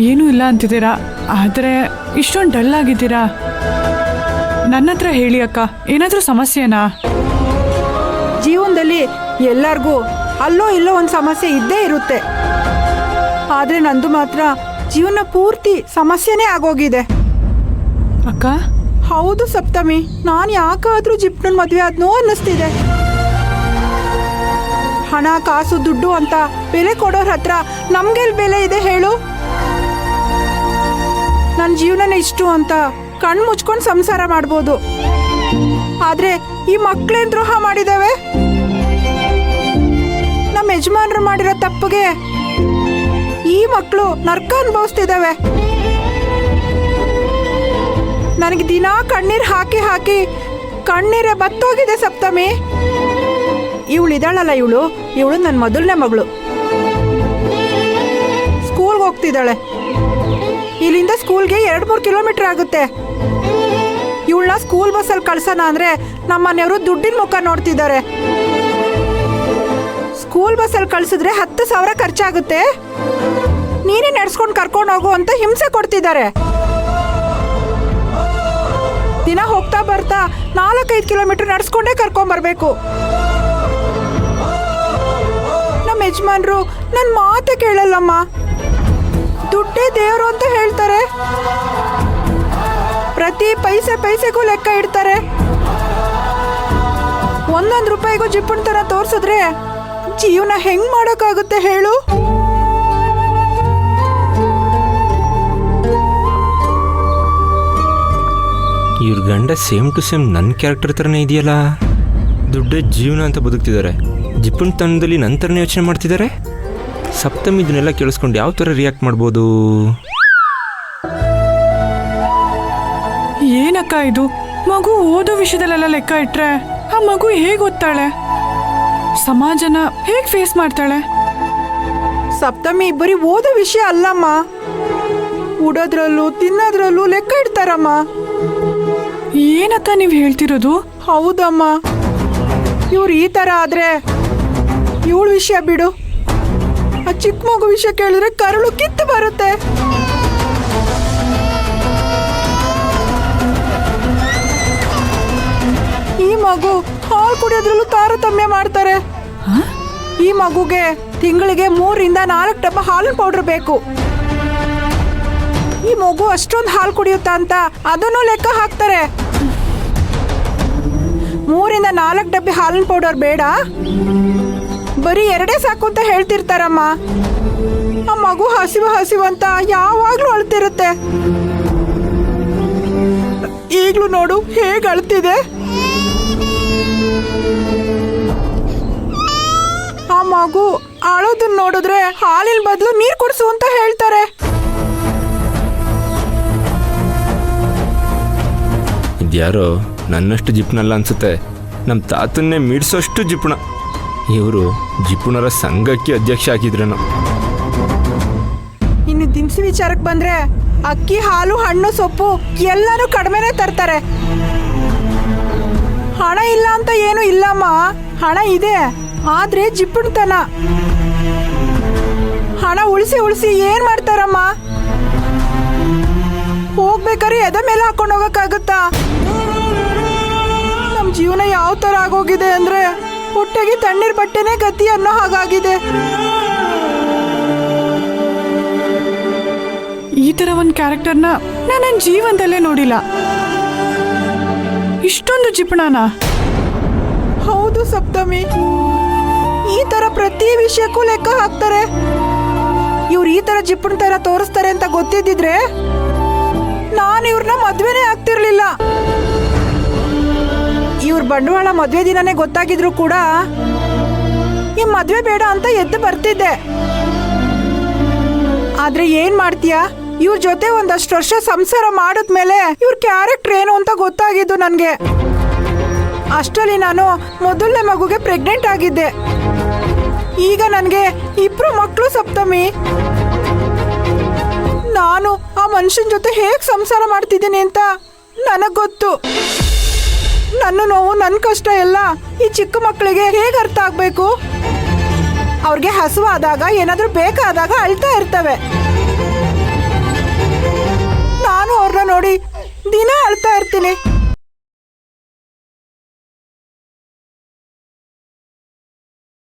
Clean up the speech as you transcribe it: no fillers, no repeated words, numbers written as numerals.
ಏನೂ ಇಲ್ಲ ಅಂತಿದ್ದೀರಾ, ಆದರೆ ಇಷ್ಟೊಂದು ಡಲ್ ಆಗಿದ್ದೀರಾ. ನನ್ನ ಹತ್ರ ಹೇಳಿ ಅಕ್ಕ, ಏನಾದರೂ ಸಮಸ್ಯೆನಾ? ಜೀವನದಲ್ಲಿ ಎಲ್ಲರಿಗೂ ಅಲ್ಲೋ ಇಲ್ಲೋ ಒಂದು ಸಮಸ್ಯೆ ಇದ್ದೇ ಇರುತ್ತೆ. ಆದರೆ ನಂದು ಮಾತ್ರ ಜೀವನ ಪೂರ್ತಿ ಸಮಸ್ಯೆನೇ ಆಗೋಗಿದೆ. ಅಕ್ಕ, ಹೌದು ಸಪ್ತಮಿ, ನಾನು ಯಾಕಾದರೂ ಜಿಪ್ನನ್ ಮದುವೆ ಆದ್ನೋ ಅನ್ನಿಸ್ತಿದೆ. ಹಣ ಕಾಸು ದುಡ್ಡು ಅಂತ ಬೆಲೆ ಕೊಡೋರ ಹತ್ರ ನಮ್ಗೆಲ್ ಬೆಲೆ ಇದೆ ಹೇಳು? ನನ್ನ ಜೀವನನೇ ಇಷ್ಟು ಅಂತ ಕಣ್ಣು ಮುಚ್ಕೊಂಡು ಸಂಸಾರ ಮಾಡ್ಬೋದು. ಆದ್ರೆ ಈ ಮಕ್ಕಳೇನ್ ದ್ರೋಹ ಮಾಡಿದಾವೆ? ನಮ್ಮ ಯಜಮಾನ್ರು ಮಾಡಿರೋ ತಪ್ಪಿಗೆ ಈ ಮಕ್ಕಳು ನರ್ಕ ಅನುಭವಿಸ್ತಿದ್ದಾವೆ. ನನಗೆ ದಿನ ಕಣ್ಣೀರು ಹಾಕಿ ಹಾಕಿ ಕಣ್ಣೀರೇ ಬತ್ತೋಗಿದೆ ಸಪ್ತಮಿ. ಇವಳಿದಾಳಲ್ಲ, ಇವಳು ನನ್ನ ಮೊದಲನೇ ಮಗಳು. ಸ್ಕೂಲ್ಗೆ ಹೋಗ್ತಿದ್ದಾಳೆ. ಇಲ್ಲಿಂದ ಸ್ಕೂಲ್ಗೆ 2-3 ಕಿಲೋಮೀಟರ್ ಆಗುತ್ತೆ. ಇವಳನ್ನ ಸ್ಕೂಲ್ ಬಸ್ಸಲ್ಲಿ ಕಳ್ಸೋಣ ಅಂದರೆ ನಮ್ಮ ಮನೆಯವರು ದುಡ್ಡಿನ ಮುಖ ನೋಡ್ತಿದ್ದಾರೆ. ಸ್ಕೂಲ್ ಬಸ್ಸಲ್ಲಿ ಕಳ್ಸಿದ್ರೆ 10,000 ಖರ್ಚಾಗುತ್ತೆ, ನೀನೇ ನಡೆಸ್ಕೊಂಡು ಕರ್ಕೊಂಡು ಹೋಗು ಅಂತ ಹಿಂಸೆ ಕೊಡ್ತಿದ್ದಾರೆ. ದಿನ ಹೋಗ್ತಾ ಬರ್ತಾ 4-5 ಕಿಲೋಮೀಟರ್ ನಡೆಸ್ಕೊಂಡೇ ಕರ್ಕೊಂಬರ್ಬೇಕು. ನಮ್ಮ ಯಜಮಾನ್ರು ನನ್ನ ಮಾತೆ ಕೇಳಲ್ಲಮ್ಮ. ದುಡ್ಡೇ ದೇವರು ಅಂತ ಹೇಳ್ತಾರೆ. ಪ್ರತಿ ಪೈಸೆಗೂ ಲೆಕ್ಕ ಇಡ್ತಾರೆ. ಒಂದೊಂದು ರೂಪಾಯಿಗೂ ಜಿಪ್ಪಣ ತರ ತೋರ್ಸಿದ್ರೆ ಜೀವನ ಹೆಂಗ್ ಮಾಡೋಕ್ಕಾಗುತ್ತೆ ಹೇಳು? ಇವ್ರ ಗಂಡ ಸೇಮ್ ಟು ಸೇಮ್ ನನ್ನ ಕ್ಯಾರೆಕ್ಟರ್ ಥರನೇ ಇದೆಯಲ್ಲ. ದುಡ್ಡೇ ಜೀವನ ಅಂತ ಬದುಕ್ತಿದ್ದಾರೆ. ಜಿಪ್ಪನ್ ತಂಡದಲ್ಲಿ ನನ್ನ ಥರನೇ ಯೋಚನೆ ಮಾಡ್ತಿದ್ದಾರೆ. ಸಪ್ತಮಿ ಇದನ್ನೆಲ್ಲ ಕೇಳಿಸ್ಕೊಂಡು ಯಾವ ಥರ ರಿಯಾಕ್ಟ್ ಮಾಡ್ಬೋದು? ಏನಕ್ಕ ಇದು? ಮಗು ಓದೋ ವಿಷಯದಲ್ಲೆಲ್ಲ ಲೆಕ್ಕ ಇಟ್ರೆ ಆ ಮಗು ಹೇಗೆ ಓದ್ತಾಳೆ? ಸಮಾಜನ ಹೇಗೆ ಫೇಸ್ ಮಾಡ್ತಾಳೆ? ಸಪ್ತಮಿ ಬರೀ ಓದೋ ವಿಷಯ ಅಲ್ಲಮ್ಮ, ಉಡೋದ್ರಲ್ಲೂ ತಿನ್ನೋದ್ರಲ್ಲೂ ಲೆಕ್ಕ ಇಡ್ತಾರಮ್ಮ. ಏನಕ್ಕ ನೀವು ಹೇಳ್ತಿರೋದು? ಹೌದಮ್ಮ, ಇವ್ರು ಈ ಥರ ಆದ್ರೆ ಇವಳ ವಿಷಯ ಬಿಡು, ಆ ಚಿಕ್ಕ ಮಗು ವಿಷಯ ಕೇಳಿದ್ರೆ ಕರುಳು ಕಿತ್ತು ಬರುತ್ತೆ. ಈ ಮಗು ಹಾಲು ಕುಡಿಯೋದ್ರಲ್ಲೂ ತಾರತಮ್ಯ ಮಾಡ್ತಾರೆ. ಈ ಮಗುಗೆ ತಿಂಗಳಿಗೆ 3-4 ಡಬ್ಬ ಹಾಲಿನ ಪೌಡರ್ ಬೇಕು. ಈ ಮಗು ಅಷ್ಟೊಂದು ಹಾಲು ಕುಡಿಯುತ್ತಾ ಅಂತ ಅದನ್ನು ಲೆಕ್ಕ ಹಾಕ್ತಾರೆ. 3-4 ಡಬ್ಬಿ ಹಾಲಿನ ಪೌಡರ್ ಬೇಡ, ಬರೀ 2 ಸಾಕು ಅಂತ ಹೇಳ್ತಿರ್ತಾರಮ್ಮ. ಆ ಮಗು ಹಸಿವು ಅಂತ ಯಾವಾಗ್ಲೂ ಅಳ್ತಿರುತ್ತೆ. ಈಗ್ಲೂ ನೋಡು ಹೇಗೆ ಅಳ್ತಿದೆ. ಆ ಮಗು ಅಳೋದನ್ನ ನೋಡಿದ್ರೆ ಹಾಲಿನ ಬದಲು ನೀರು ಕುಡಿಸು ಅಂತ ಹೇಳ್ತಾರೆ. ಇದ್ಯಾರೋ ನನ್ನಷ್ಟು ಜಿಪ್ನಲ್ಲ ಅನ್ಸುತ್ತೆ. ನಮ್ಮ ತಾತನ್ನೇ ಮೀಡ್ಸೋಷ್ಟು ಜಿಪುಣ. ಇವರು ಜಿಪುಣರ ಸಂಘಕ್ಕೆ ಅಧ್ಯಕ್ಷ ಆಗಿದ್ರೇನು. ಇನ್ನು ದಿನಸಿ ವಿಚಾರಕ್ಕೆ ಬಂದ್ರೆ ಅಕ್ಕಿ, ಹಾಲು, ಹಣ್ಣು, ಸೊಪ್ಪು ಎಲ್ಲಾನು ಕಡಿಮೆನೆ ತರ್ತಾರೆ. ಹಣ ಇಲ್ಲ ಅಂತ ಏನು ಇಲ್ಲಮ್ಮ, ಹಣ ಇದೆ, ಆದ್ರೆ ಜಿಪ್ಪುಣತನ. ಹಣ ಉಳಿಸಿ ಏನ್ ಮಾಡ್ತಾರಮ್ಮ? ಹೋಗ್ಬೇಕಾದ್ರೆ ಎದೆ ಮೇಲೆ ಹಾಕೊಂಡು ಹೋಗಕ್ಕಾಗುತ್ತಾ? ನಮ್ ಜೀವನ ಯಾವ ತರ ಆಗೋಗಿದೆ ಅಂದ್ರೆ ಹೊಟ್ಟೆಗೆ ತಣ್ಣೀರ್ ಬಟ್ಟೆನೇ ಗತಿ ಅನ್ನೋ ಹಾಗಾಗಿದೆ. ಈ ತರ ಒಂದು ಕ್ಯಾರೆಕ್ಟರ್ನ ನಾನು ನನ್ನ ಜೀವನದಲ್ಲೇ ನೋಡಿಲ್ಲ. ಇಷ್ಟೊಂದು ಜಿಪಣನ? ಹೌದು ಸಪ್ತಮಿ, ಈ ತರ ಪ್ರತಿ ವಿಷಯಕ್ಕೂ ಲೆಕ್ಕ ಹಾಕ್ತಾರೆ. ಇವ್ರು ಈ ತರ ಜಿಪ್ಪಣ ತರ ತೋರಿಸ್ತಾರೆ ಅಂತ ಗೊತ್ತಿದ್ದಿದ್ರೆ ನಾನು ಇವ್ರನ್ನ ಮದ್ವೆನೇ ಆಗ್ತಿರ್ಲಿಲ್ಲ. ಇವ್ರ ಬಂಡವಾಳ ಮದ್ವೆ ದಿನನೇ ಗೊತ್ತಾಗಿದ್ರು ಕೂಡ ಈ ಮದ್ವೆ ಬೇಡ ಅಂತ ಎದ್ದು ಬರ್ತಿದ್ದೆ. ಆದ್ರೆ ಏನ್ ಮಾಡ್ತೀಯಾ, ಇವ್ರ ಜೊತೆ ಒಂದಷ್ಟು ವರ್ಷ ಸಂಸಾರ ಮಾಡಿದ್ಮೇಲೆ ಇವ್ರ ಕ್ಯಾರೆಕ್ಟರ್ ಏನು ಅಂತ ಗೊತ್ತಾಗಿದ್ದು ನನ್ಗೆ. ಅಷ್ಟರಲ್ಲಿ ನಾನು ಮೊದಲನೇ ಮಗುಗೆ ಪ್ರೆಗ್ನೆಂಟ್ ಆಗಿದ್ದೆ. ಈಗ ನನಗೆ 2 ಮಕ್ಕಳು ಸಪ್ತಮಿ. ನಾನು ಆ ಮನುಷ್ಯನ ಜೊತೆ ಹೇಗೆ ಸಂಸಾರ ಮಾಡ್ತಿದ್ದೀನಿ ಅಂತ ನನಗೆ ಗೊತ್ತು. ನನ್ನ ನೋವು, ನನ್ನ ಕಷ್ಟ ಎಲ್ಲ ಈ ಚಿಕ್ಕ ಮಕ್ಕಳಿಗೆ ಹೇಗೆ ಅರ್ಥ ಆಗಬೇಕು? ಅವ್ರಿಗೆ ಹಸುವಾದಾಗ, ಏನಾದರೂ ಬೇಕಾದಾಗ ಅಳ್ತಾ ಇರ್ತವೆ. ನೋಡಿ ದಿನ ಅಳ್ತಾ ಇರ್ತೀನಿ.